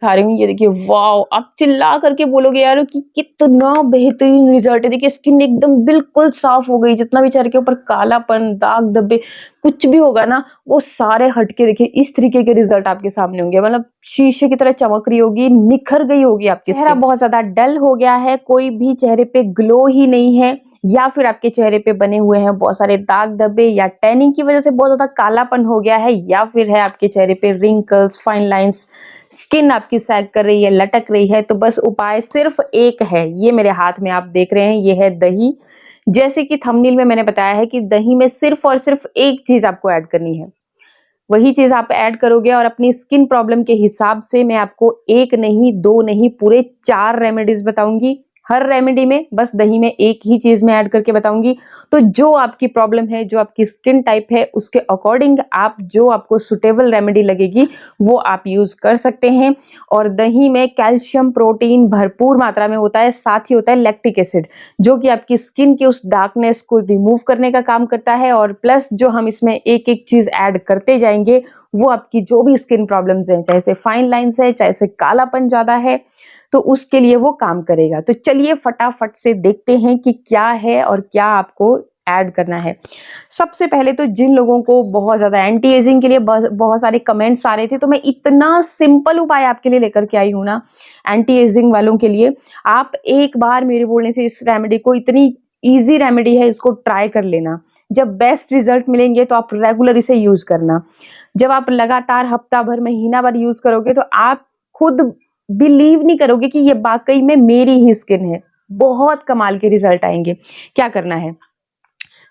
खा रही हूँ, ये देखिए वाओ! आप चिल्ला करके बोलोगे यार कि कितना बेहतरीन रिज़ल्ट है। देखिए स्किन एकदम बिल्कुल साफ़ हो गई, जितना भी चेहरे के ऊपर कालापन, दाग धब्बे कुछ भी होगा ना, वो सारे हट के देखिए इस तरीके के रिज़ल्ट आपके सामने होंगे। मतलब शीशे की तरह चमक रही होगी, निखर गई होगी आपकी चेहरा स्किन। बहुत ज़्यादा डल हो गया है, कोई भी चेहरे पे ग्लो ही नहीं है, या फिर आपके चेहरे पे बने हुए हैं बहुत सारे दाग धब्बे, या टैनिंग की वज़ह से बहुत ज़्यादा कालापन हो गया है, या फिर है आपके चेहरे पे रिंकल्स, फाइन लाइन्स, स्किन आपकी सैग कर रही है, लटक रही है, तो बस उपाय सिर्फ एक है। ये मेरे हाथ में आप देख रहे हैं, ये है दही। जैसे कि थंबनेल में मैंने बताया है कि दही में सिर्फ और सिर्फ एक चीज़ आपको ऐड करनी है। वही चीज़ आप ऐड करोगे और अपनी स्किन प्रॉब्लम के हिसाब से मैं आपको 1 नहीं, 2 नहीं, पूरे 4 रेमेडीज़ बताऊँगी। हर रेमेडी में बस दही में एक ही चीज़ मैं ऐड करके बताऊँगी। तो जो आपकी प्रॉब्लम है, जो आपकी स्किन टाइप है, उसके अकॉर्डिंग आप जो आपको सूटेबल रेमेडी लगेगी, वो आप यूज़ कर सकते हैं। और दही में कैल्शियम, प्रोटीन भरपूर मात्रा में होता है, साथ ही होता है लैक्टिक एसिड, जो कि आपकी स्किन की उस डार्कनेस को रिमूव करने का काम करता है। और प्लस जो हम इसमें एक-एक चीज़ ऐड करते जाएँगे, वो आपकी जो भी स्किन प्रॉब्लम्स हैं, चाहे से फाइन लाइन्स है, चाहे से कालापन ज़्यादा है, तो उसके लिए वो काम करेगा। तो चलिए फटाफट से देखते हैं कि क्या है और क्या आपको ऐड करना है। सबसे पहले तो जिन लोगों को बहुत ज़्यादा एंटी एजिंग के लिए बहुत सारे कमेंट्स आ रहे थे, तो मैं इतना सिंपल उपाय आपके लिए लेकर के आई हूँ ना, एंटी एजिंग वालों के लिए। आप एक बार मेरे बोलने से इस रेमेडी को, इतनी ईज़ी रेमेडी है, इसको ट्राई कर लेना। जब बेस्ट रिज़ल्ट मिलेंगे तो आप रेगुलर इसे यूज़ करना। जब आप लगातार हफ्ता भर, महीना भर यूज़ करोगे तो आप खुद बिलीव नहीं करोगे कि ये वाक़ई में मेरी ही स्किन है। बहुत कमाल के रिज़ल्ट आएँगे। क्या करना है?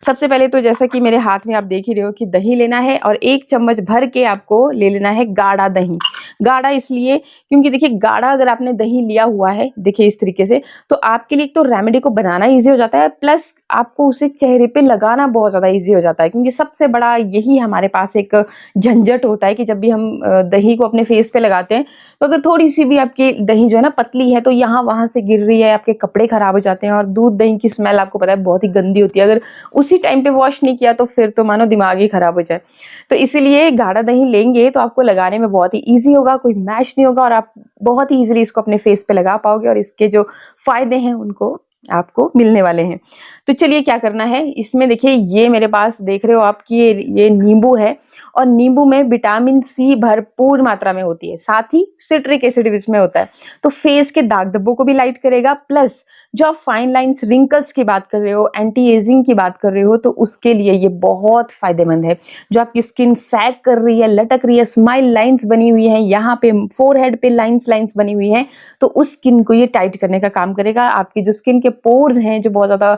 सबसे पहले तो जैसा कि मेरे हाथ में आप देख ही रहे हो कि दही लेना है और 1 चम्मच भर के आपको ले लेना है गाढ़ा दही। गाढ़ा इसलिए क्योंकि देखिए गाढ़ा अगर आपने दही लिया हुआ है, देखिए इस तरीके से, तो आपके लिए एक तो रेमेडी को बनाना ईज़ी हो जाता है, प्लस आपको उसे चेहरे पे लगाना बहुत ज़्यादा ईज़ी हो जाता है। क्योंकि सबसे बड़ा यही हमारे पास एक झंझट होता है कि जब भी हम दही को अपने फेस पे लगाते हैं, तो अगर थोड़ी-सी भी आपकी दही जो है ना पतली है, तो यहाँ-वहाँ से गिर रही है, आपके कपड़े खराब हो जाते हैं। और दूध दही की स्मेल आपको पता है बहुत ही गंदी होती है। अगर उसी टाइम पे वॉश नहीं किया तो फिर तो मानो दिमाग ही खराब हो जाए। तो इसीलिए गाढ़ा दही लेंगे तो आपको लगाने में बहुत ही ईज़ी होगा, कोई मैश नहीं होगा और आप बहुत ही ईज़िली इसको अपने फेस पे लगा पाओगे और इसके जो फ़ायदे हैं उनको आपको मिलने वाले हैं। तो चलिए क्या करना है, इसमें देखिए ये मेरे पास देख रहे हो आप कि ये नींबू है और नींबू में विटामिन सी भरपूर मात्रा में होती है, साथ ही सिट्रिक एसिड भी इसमें होता है। तो फेस के दाग धब्बों को भी लाइट करेगा, प्लस जो आप फाइन लाइन्स, रिंकल्स की बात कर रहे हो, एंटी एजिंग की बात कर रहे हो, तो उसके लिए ये बहुत फ़ायदेमंद है। जो आपकी स्किन सैग कर रही है, लटक रही है, स्माइल लाइन्स बनी हुई हैं, यहाँ पे फ़ोरहेड पे लाइन्स लाइन्स बनी हुई हैं, तो उस स्किन को ये टाइट करने का काम करेगा। आपकी जो स्किन के पोर्स हैं, जो बहुत ज़्यादा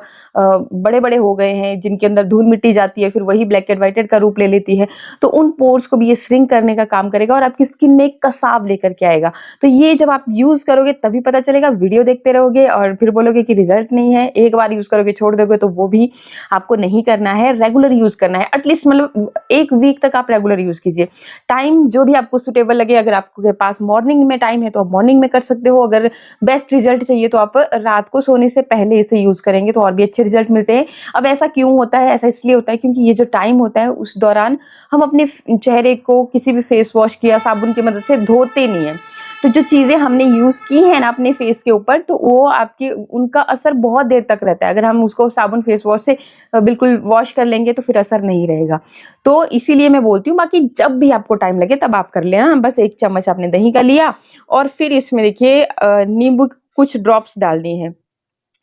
बड़े-बड़े हो गए हैं, जिनके अंदर धूल-मिट्टी जाती है, फिर वही ब्लैक एंड व्हाइटेड का रूप ले लेती है, तो उन पोर्स को भी ये श्रिंक करने का काम करेगा और आपकी स्किन में एक कसाव लेकर के आएगा। तो ये जब आप यूज़ करोगे तभी पता चलेगा, वीडियो देखते रहोगे और फिर बोलोगे कि रिज़ल्ट नहीं है, एक बार यूज़ करोगे छोड़ दोगे तो वो भी आपको नहीं करना है, रेगुलर यूज़ करना है। एटलीस्ट मतलब 1 वीक तक आप रेगुलर यूज़ कीजिए। टाइम जो भी आपको सूटेबल लगे, अगर आपके पास मॉर्निंग में टाइम है तो आप मॉर्निंग में कर सकते हो, अगर बेस्ट रिज़ल्ट चाहिए तो आप रात को सोने से पहले इसे यूज़ करेंगे तो और भी अच्छे रिज़ल्ट मिलते हैं। अब ऐसा क्यों होता है? ऐसा इसलिए होता है क्योंकि ये जो टाइम होता है उस दौरान हम अपने चेहरे को किसी भी फेस वॉश या साबुन की मदद से धोते नहीं हैं। तो जो चीज़ें हमने यूज़ की हैं ना अपने फेस के ऊपर, तो वो आपके उनका असर बहुत देर तक रहता है। अगर हम उसको साबुन फेस वॉश से बिल्कुल वॉश कर लेंगे तो फिर असर नहीं रहेगा। तो इसीलिए मैं बोलती हूँ, बाकी जब भी आपको टाइम लगे तब आप कर लेना। बस 1 चम्मच आपने दही का लिया और फिर इसमें देखिए नींबू कुछ ड्रॉप्स डालनी है।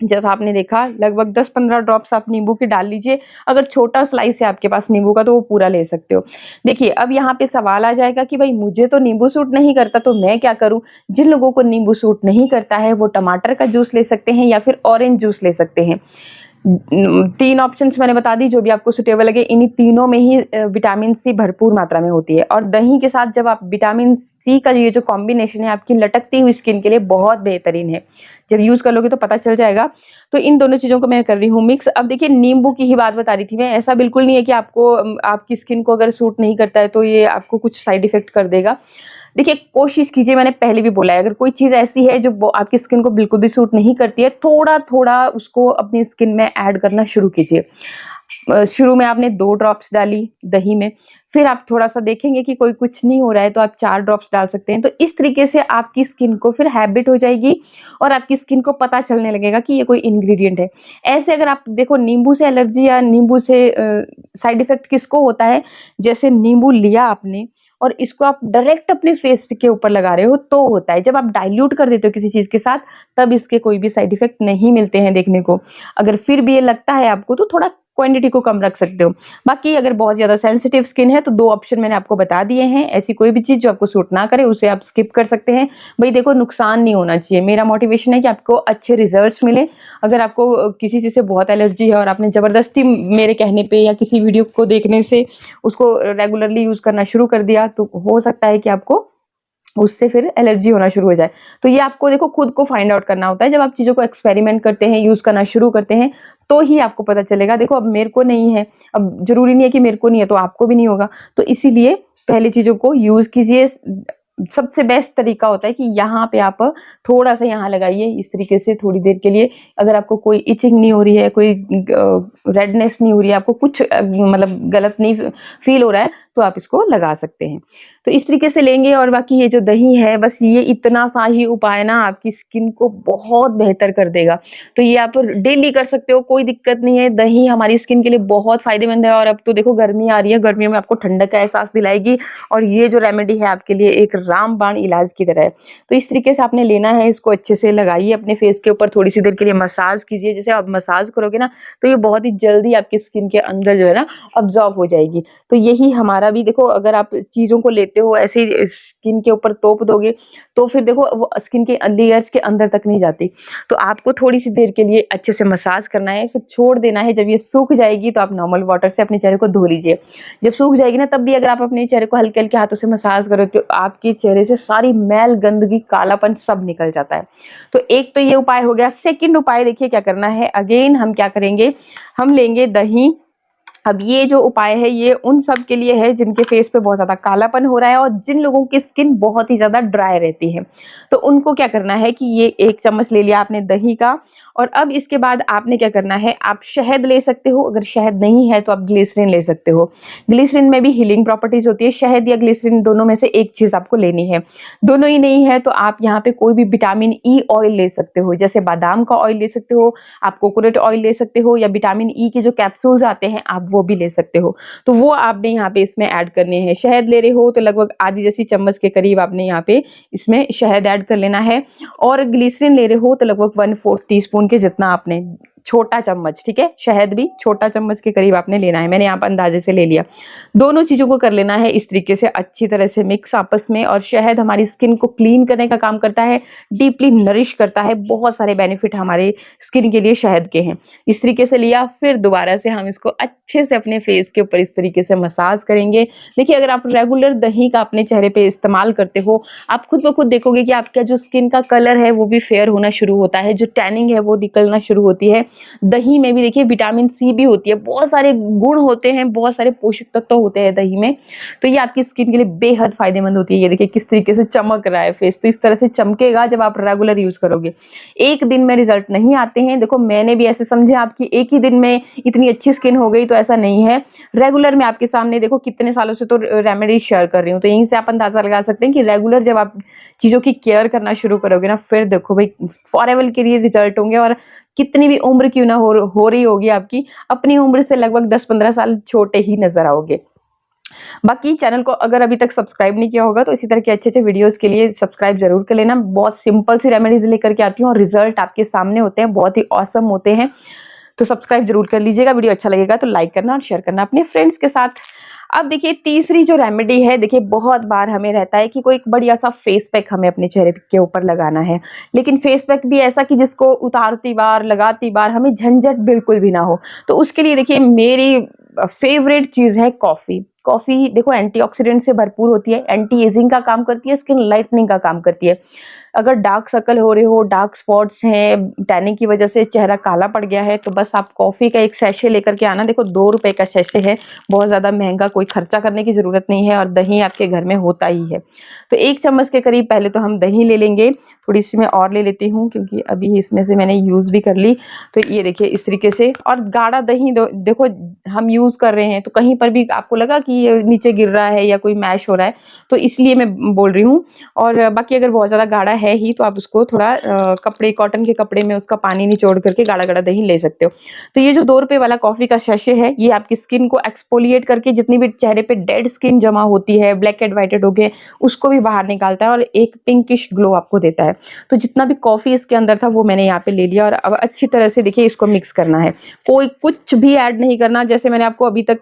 जैसा आपने देखा लगभग 10-15 ड्रॉप्स आप नींबू के डाल लीजिए। अगर छोटा स्लाइस है आपके पास नींबू का तो वो पूरा ले सकते हो। देखिए अब यहाँ पे सवाल आ जाएगा कि भाई मुझे तो नींबू सूट नहीं करता तो मैं क्या करूँ? जिन लोगों को नींबू सूट नहीं करता है वो टमाटर का जूस ले सकते हैं या फिर ऑरेंज जूस ले सकते हैं। 3 ऑप्शंस मैंने बता दी, जो भी आपको सूटेबल लगे। इन्हीं तीनों में ही विटामिन सी भरपूर मात्रा में होती है और दही के साथ जब आप विटामिन सी का ये जो कॉम्बिनेशन है आपकी लटकती हुई स्किन के लिए बहुत बेहतरीन है। जब यूज़ कर लोगे तो पता चल जाएगा। तो इन दोनों चीज़ों को मैं कर रही हूँ मिक्स। अब देखिए नींबू की ही बात बता रही थी मैं, ऐसा बिल्कुल नहीं है कि आपको आपकी स्किन को अगर सूट नहीं करता है तो ये आपको कुछ साइड इफ़ेक्ट कर देगा। देखिए कोशिश कीजिए, मैंने पहले भी बोला है, अगर कोई चीज़ ऐसी है जो आपकी स्किन को बिल्कुल भी सूट नहीं करती है, थोड़ा-थोड़ा उसको अपनी स्किन में ऐड करना शुरू कीजिए। शुरू में आपने 2 ड्रॉप्स डाली दही में, फिर आप थोड़ा-सा देखेंगे कि कोई कुछ नहीं हो रहा है तो आप 4 ड्रॉप्स डाल सकते हैं। तो इस तरीके से आपकी स्किन को फिर हैबिट हो जाएगी और आपकी स्किन को पता चलने लगेगा कि ये कोई इंग्रीडिएंट है। ऐसे अगर आप देखो नींबू से एलर्जी या नींबू से साइड इफ़ेक्ट किसको होता है? जैसे नींबू लिया आपने और इसको आप डायरेक्ट अपने फेस के ऊपर लगा रहे हो तो होता है। जब आप डाइल्यूट कर देते हो किसी चीज़ के साथ तब इसके कोई भी साइड इफ़ेक्ट नहीं मिलते हैं देखने को। अगर फिर भी ये लगता है आपको तो थोड़ा क्वांटिटी को कम रख सकते हो। बाकी अगर बहुत ज़्यादा सेंसिटिव स्किन है तो 2 ऑप्शन मैंने आपको बता दिए हैं। ऐसी कोई भी चीज़ जो आपको सूट ना करे उसे आप स्किप कर सकते हैं। भई देखो नुकसान नहीं होना चाहिए। मेरा मोटिवेशन है कि आपको अच्छे रिजल्ट्स मिलें। अगर आपको किसी चीज़ से बहुत एलर्जी है और आपने ज़बरदस्ती मेरे कहने पे या किसी वीडियो को देखने से उसको रेगुलरली यूज़ करना शुरू कर दिया तो हो सकता है कि आपको उससे फिर एलर्जी होना शुरू हो जाए। तो ये आपको देखो खुद को फाइंड आउट करना होता है। जब आप चीज़ों को एक्सपेरिमेंट करते हैं, यूज़ करना शुरू करते हैं, तो ही आपको पता चलेगा। देखो अब मेरे को नहीं है, अब ज़रूरी नहीं है कि मेरे को नहीं है तो आपको भी नहीं होगा। तो इसीलिए पहले चीज़ों को यूज़ कीजिए। सबसे बेस्ट तरीका होता है कि यहाँ पे आप थोड़ा-सा यहाँ लगाइए इस तरीके से थोड़ी देर के लिए। अगर आपको कोई इचिंग नहीं हो रही है, कोई रेडनेस नहीं हो रही है, आपको कुछ मतलब गलत नहीं फ़ील हो रहा है, तो आप इसको लगा सकते हैं। तो इस तरीके से लेंगे और बाकी ये जो दही है बस ये इतना सा ही उपाय ना आपकी स्किन को बहुत बेहतर कर देगा। तो ये आप डेली कर सकते हो, कोई दिक्कत नहीं है। दही हमारी स्किन के लिए बहुत फ़ायदेमंद है और अब तो देखो गर्मी आ रही है, गर्मियों में आपको ठंडक का एहसास दिलाएगी और ये जो रेमेडी है आपके लिए एक रामबाण इलाज की तरह है। तो इस तरीके से आपने लेना है, इसको अच्छे से लगाइए अपने फेस के ऊपर, थोड़ी सी देर के लिए मसाज कीजिए। जैसे आप मसाज करोगे ना तो ये बहुत ही जल्दी आपकी स्किन के अंदर जो है ना अब्जॉर्ब हो जाएगी। तो यही हमारा भी देखो अगर आप चीज़ों को लेते हो ऐसे ही स्किन के ऊपर तोप दोगे तो फिर देखो वो स्किन के लेयर्स के अंदर तक नहीं जाती। तो आपको थोड़ी सी देर के लिए अच्छे से मसाज करना है, फिर छोड़ देना है। जब ये सूख जाएगी तो आप नॉर्मल वाटर से अपने चेहरे को धो लीजिए। जब सूख जाएगी ना तब भी अगर आप अपने चेहरे को हल्के-हल्के हाथों से मसाज करो तो आपके चेहरे से सारी मैल, गंदगी, कालापन सब निकल जाता है। तो एक तो ये उपाय हो गया। सेकंड उपाय देखिए क्या करना है, अगेन हम क्या करेंगे, हम लेंगे दही। अब ये जो उपाय है ये उन सब के लिए है जिनके फेस पे बहुत ज़्यादा कालापन हो रहा है और जिन लोगों की स्किन बहुत ही ज़्यादा ड्राई रहती है। तो उनको क्या करना है कि ये 1 चम्मच ले लिया आपने दही का और अब इसके बाद आपने क्या करना है, आप शहद ले सकते हो, अगर शहद नहीं है तो आप ग्लिसरीन ले सकते हो। ग्लिसरीन में भी हीलिंग प्रॉपर्टीज़ होती है, शहद या ग्लिसरीन दोनों में से एक चीज़ आपको लेनी है। दोनों ही नहीं है तो आप यहाँ पे कोई भी विटामिन ई ऑयल ले सकते हो, जैसे बादाम का ऑयल ले सकते हो, आप कोकोनट ऑयल ले सकते हो या विटामिन ई के जो कैप्सूल्स आते हैं आप वो भी ले सकते हो। तो वो आपने यहाँ पे इसमें ऐड करने हैं। शहद ले रहे हो तो लगभग आधी जैसी चम्मच के करीब आपने यहाँ पे इसमें शहद ऐड कर लेना है और ग्लिसरीन ले रहे हो तो लगभग 1/4 टीस्पून के जितना आपने छोटा चम्मच, ठीक है, शहद भी छोटा चम्मच के करीब आपने लेना है। मैंने यहाँ पर अंदाजे से ले लिया। दोनों चीज़ों को कर लेना है इस तरीके से अच्छी तरह से मिक्स आपस में। और शहद हमारी स्किन को क्लीन करने का काम करता है, डीपली नरिश करता है, बहुत सारे बेनिफिट हमारे स्किन के लिए शहद के हैं। इस तरीके से लिया, फिर दोबारा से हम इसको अच्छे से अपने फेस के ऊपर इस तरीके से मसाज करेंगे। देखिए अगर आप रेगुलर दही का अपने चेहरे पे इस्तेमाल करते हो, आप खुद ब खुद देखोगे कि आपका जो स्किन का कलर है वो भी फेयर होना शुरू होता है, जो टैनिंग है वो निकलना शुरू होती है। दही में भी देखिए विटामिन सी भी होती है, बहुत सारे गुण होते हैं, बहुत सारे पोषक तत्व होते हैं दही में। तो ये आपकी स्किन के लिए बेहद फायदेमंद होती है। ये देखिए किस तरीके से चमक रहा है फेस, तो इस तरह से चमकेगा जब आप रेगुलर यूज करोगे। एक दिन में रिजल्ट नहीं आते हैं, देखो मैंने भी ऐसे समझे आपकी एक ही दिन में इतनी अच्छी स्किन हो गई तो ऐसा नहीं है। रेगुलर में आपके सामने देखो कितने सालों से तो रेमेडीज शेयर कर रही हूँ, तो यहीं से आप अंदाजा लगा सकते हैं कि रेगुलर जब आप चीजों की केयर करना शुरू करोगे ना, फिर देखो भाई फॉरएवर के लिए रिजल्ट होंगे। और कितनी भी उम्र क्यों ना हो रही होगी आपकी, अपनी उम्र से लगभग 10-15 साल छोटे ही नजर आओगे। बाकी चैनल को अगर अभी तक सब्सक्राइब नहीं किया होगा तो इसी तरह के अच्छे-अच्छे वीडियोस के लिए सब्सक्राइब जरूर कर लेना। बहुत सिंपल सी रेमेडीज लेकर के आती हूँ और रिजल्ट आपके सामने होते हैं, बहुत ही ऑसम होते हैं। तो सब्सक्राइब जरूर कर लीजिएगा। वीडियो अच्छा लगेगा तो लाइक करना और शेयर करना अपने फ्रेंड्स के साथ। अब देखिए तीसरी जो रेमेडी है, देखिए बहुत बार हमें रहता है कि कोई एक बढ़िया सा फेस पैक हमें अपने चेहरे के ऊपर लगाना है, लेकिन फेस पैक भी ऐसा कि जिसको उतारती बार लगाती बार हमें झंझट बिल्कुल भी ना हो। तो उसके लिए देखिए मेरी फेवरेट चीज़ है कॉफ़ी। कॉफ़ी देखो एंटीऑक्सीडेंट से भरपूर होती है, एंटी एजिंग का काम करती है, स्किन लाइटनिंग का काम करती है। अगर डार्क सर्कल हो रहे हो, डार्क स्पॉट्स हैं, टैनिंग की वजह से चेहरा काला पड़ गया है, तो बस आप कॉफ़ी का एक सैशे लेकर के आना। देखो 2 रुपए का सैशे है, बहुत ज़्यादा महँगा, कोई खर्चा करने की ज़रूरत नहीं है और दही आपके घर में होता ही है। तो 1 चम्मच के करीब पहले तो हम दही ले लेंगे, थोड़ी-सी मैं और ले लेती हूँ क्योंकि अभी इसमें से मैंने यूज़ भी कर ली। तो ये देखिए इस तरीके से, और गाढ़ा दही देखो हम यूज़ कर रहे हैं तो कहीं पर भी आपको लगा कि ये नीचे गिर रहा है या कोई मैश हो रहा है, तो इसलिए मैं बोल रही हूँ। और बाकी अगर बहुत ज़्यादा गाढ़ा है ही तो आप उसको थोड़ा कपड़े, कॉटन के कपड़े में उसका पानी निचोड़ करके गाढ़ा-गाढ़ा दही ले सकते हो। तो ये जो 2 रुपए वाला कॉफ़ी का सैशे है, ये आपकी स्किन को एक्सफोलिएट करके जितनी भी चेहरे पे डेड स्किन जमा होती है, ब्लैक हेड, व्हाइट हेड हो गए, उसको भी बाहर निकालता है और एक पिंकिश ग्लो आपको देता है। तो जितना भी कॉफ़ी इसके अंदर था वो मैंने यहाँ पे ले लिया और अब अच्छी तरह से देखिए इसको मिक्स करना है। कोई कुछ भी ऐड नहीं करना, जैसे मैंने आपको अभी तक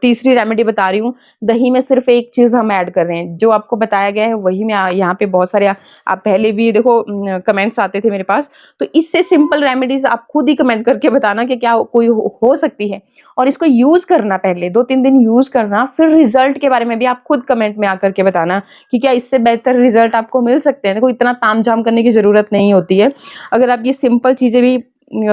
तीसरी रेमेडी बता रही हूँ, दही में सिर्फ एक चीज़ हम ऐड कर रहे हैं, जो आपको बताया गया है वही मैं यहाँ पे बहुत सारे आप पहले भी देखो कमेंट्स आते थे मेरे पास, तो इससे सिंपल रेमेडीज़ आप खुद ही कमेंट करके बताना कि क्या कोई हो सकती है, और इसको यूज़ करना, पहले 2-3 दिन यूज़ करना, फिर रिज़ल्ट के बारे में भी आप खुद कमेंट में आकर के बताना कि क्या इससे बेहतर रिज़ल्ट आपको मिल सकते हैं। देखो इतना तामझाम करने की ज़रूरत नहीं होती है, अगर आप ये सिंपल चीज़ें भी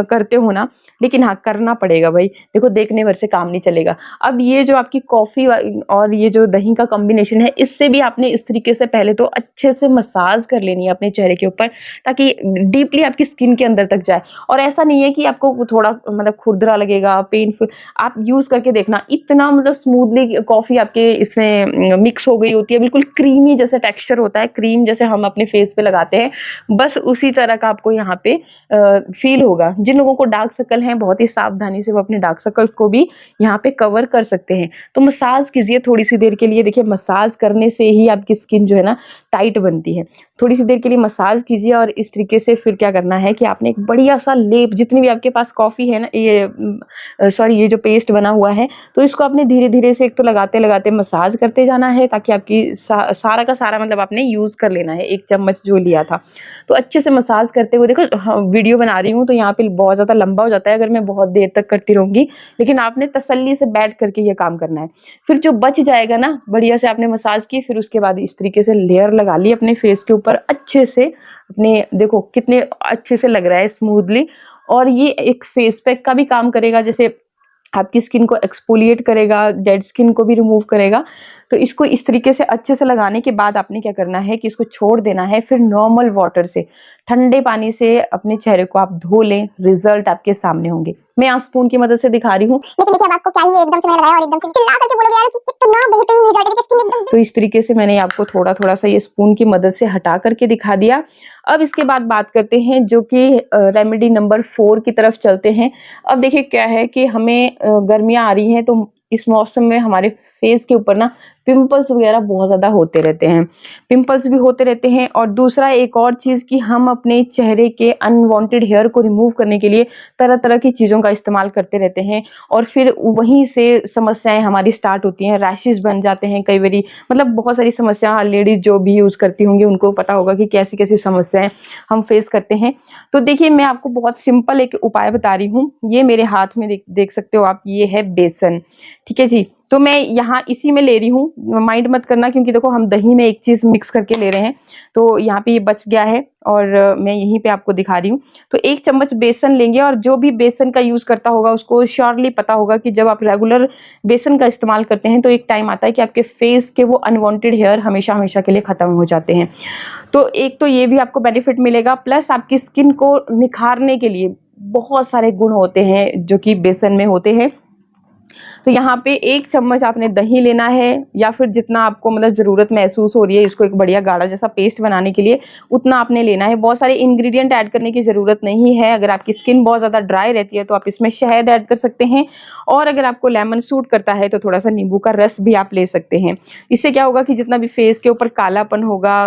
करते हो ना, लेकिन हाँ, करना पड़ेगा भाई, देखो देखने भर से काम नहीं चलेगा। अब ये जो आपकी कॉफ़ी और ये जो दही का कॉम्बिनेशन है, इससे भी आपने इस तरीके से पहले तो अच्छे से मसाज कर लेनी है अपने चेहरे के ऊपर, ताकि डीपली आपकी स्किन के अंदर तक जाए। और ऐसा नहीं है कि आपको थोड़ा मतलब खुरदरा लगेगा, पेनफुल, आप यूज़ करके देखना, इतना मतलब स्मूथली कॉफ़ी आपके इसमें मिक्स हो गई होती है, बिल्कुल क्रीमी जैसा टेक्सचर होता है, क्रीम जैसे हम अपने फेस पे लगाते हैं, बस उसी तरह का आपको यहाँ पे फील होगा। जिन लोगों को डार्क सर्कल हैं, बहुत ही सावधानी से वो अपने डार्क सर्कल को भी यहाँ पे कवर कर सकते हैं। तो मसाज कीजिए थोड़ी सी देर के लिए, देखिए मसाज करने से ही आपकी स्किन जो है ना टाइट बनती है। थोड़ी सी देर के लिए मसाज कीजिए और इस तरीके से फिर क्या करना है कि आपने एक बढ़िया सा लेप, जितनी भी आपके पास कॉफ़ी है ना, ये सॉरी ये जो पेस्ट बना हुआ है, तो इसको आपने धीरे-धीरे से एक तो लगाते-लगाते मसाज करते जाना है, ताकि आपकी सारा का सारा मतलब आपने यूज़ कर लेना है, 1 चम्मच जो लिया था। तो अच्छे से मसाज करते हुए, देखो हाँ, वीडियो बना रही हूँ तो यहाँ पे बहुत ज़्यादा लंबा हो जाता है अगर मैं बहुत देर तक करती रहूँगी, लेकिन आपने तसल्ली से बैठ करके ये काम करना है। फिर जो बच जाएगा ना, बढ़िया से आपने मसाज की, फिर उसके बाद इस तरीके से लेयर लगा ली अपने फेस के ऊपर अच्छे से, अपने देखो कितने अच्छे से लग रहा है स्मूथली, और ये एक फेस पैक का भी काम करेगा, जैसे आपकी स्किन को एक्सफोलिएट करेगा, डेड स्किन को भी रिमूव करेगा। तो इसको इस तरीके से अच्छे से लगाने के बाद आपने क्या करना है कि इसको छोड़ देना है, फिर नॉर्मल वाटर से, ठंडे पानी से अपने चेहरे को आप धो लें, रिजल्ट आपके सामने होंगे। मैं यहाँ स्पून की मदद से दिखा रही हूँ, लेकिन देखिए अब आपको क्या ही एकदम से मैंने लगाया और एकदम से चिल्ला करके बोलोगे यार कि कितना बेहतरीन रिजल्ट है, देखिए स्किन एकदम। तो इस तरीके से मैंने आपको थोड़ा-थोड़ा सा ये स्पून की मदद से हटा करके दिखा दिया। अब इसके बाद बात करते हैं जो कि रेमेडी नंबर 4 की तरफ चलते हैं। अब देखिए क्या है कि हमें गर्मियाँ आ रही हैं, तो इस मौसम में हमारे फेस के ऊपर ना पिंपल्स वगैरह बहुत ज़्यादा होते रहते हैं। पिंपल्स भी होते रहते हैं, और दूसरा एक और चीज़ कि हम अपने चेहरे के अनवांटेड हेयर को रिमूव करने के लिए तरह-तरह की चीज़ों का इस्तेमाल करते रहते हैं, और फिर वहीं से समस्याएँ हमारी स्टार्ट होती हैं, रैशेज़ बन जाते हैं कई बारी, मतलब बहुत सारी समस्या लेडीज़ जो भी यूज़ करती होंगी उनको पता होगा कि कैसी-कैसी समस्याएँ हम फेस करते हैं। तो देखिए मैं आपको बहुत सिंपल एक उपाय बता रही हूँ। ये मेरे हाथ में देख सकते हो आप, ये है बेसन, ठीक है जी। तो मैं यहाँ इसी में ले रही हूँ, माइंड मत करना, क्योंकि देखो हम दही में एक चीज़ मिक्स करके ले रहे हैं, तो यहाँ पे ये बच गया है और मैं यहीं पे आपको दिखा रही हूँ। तो 1 चम्मच बेसन लेंगे, और जो भी बेसन का यूज़ करता होगा उसको श्योरली पता होगा कि जब आप रेगुलर बेसन का इस्तेमाल करते हैं तो एक टाइम आता है कि आपके फेस के वो अनवांटेड हेयर हमेशा-हमेशा के लिए ख़त्म हो जाते हैं। तो एक तो ये भी आपको बेनिफिट मिलेगा, प्लस आपकी स्किन को निखारने के लिए बहुत सारे गुण होते हैं जो कि बेसन में होते हैं। तो यहाँ पे 1 चम्मच आपने दही लेना है, या फिर जितना आपको मतलब ज़रूरत महसूस हो रही है इसको एक बढ़िया गाढ़ा जैसा पेस्ट बनाने के लिए, उतना आपने लेना है। बहुत सारे इंग्रेडिएंट ऐड करने की ज़रूरत नहीं है। अगर आपकी स्किन बहुत ज़्यादा ड्राई रहती है तो आप इसमें शहद ऐड कर सकते हैं, और अगर आपको लेमन सूट करता है तो थोड़ा-सा नींबू का रस भी आप ले सकते हैं। इससे क्या होगा कि जितना भी फेस के ऊपर कालापन होगा,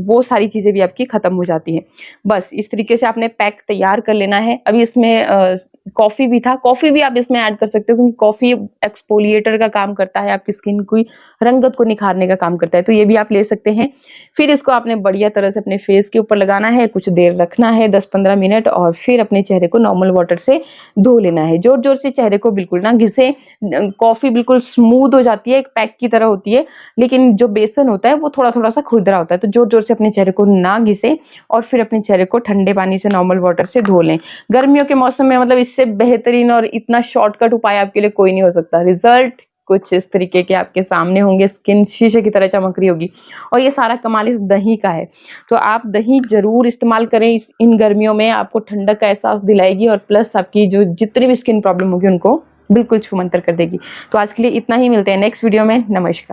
वो सारी चीज़ें भी आपकी ख़त्म हो जाती हैं। बस इस तरीके से आपने पैक तैयार कर लेना है। अभी इसमें कॉफ़ी भी था, कॉफ़ी भी आप इसमें ऐड कर सकते हो, क्योंकि कॉफ़ी एक्सफोलिएटर का काम करता है, आपकी स्किन की रंगत को निखारने का काम करता है, तो ये भी आप ले सकते हैं। फिर इसको आपने बढ़िया तरह से अपने फेस के ऊपर लगाना है, कुछ देर रखना है 10-15 मिनट, और फिर अपने चेहरे को नॉर्मल वाटर से धो लेना है। ज़ोर-ज़ोर से चेहरे को बिल्कुल ना घिसे, कॉफ़ी बिल्कुल स्मूथ हो जाती है, एक पैक की तरह होती है, लेकिन जो बेसन होता है वो थोड़ा-थोड़ा सा खुरदरा होता है, तो ज़ोर-ज़ोर से अपने चेहरे को ना घिसे और फिर अपने चेहरे को ठंडे पानी से नॉर्मल वाटर से धो लें। गर्मियों के मौसम में मतलब इससे बेहतरीन और इतना शॉर्टकट उपाय आपके लिए कोई नहीं हो सकता। रिजल्ट कुछ इस तरीके के आपके सामने होंगे, स्किन शीशे की तरह चमक रही होगी, और ये सारा कमाल इस दही का है। तो आप दही ज़रूर इस्तेमाल करें इन गर्मियों में, आपको ठंडक का एहसास दिलाएगी और प्लस आपकी जो जितनी भी स्किन प्रॉब्लम होगी उनको बिल्कुल छूमंतर कर देगी। तो आज के लिए इतना ही, मिलते हैं नेक्स्ट वीडियो में। नमस्कार।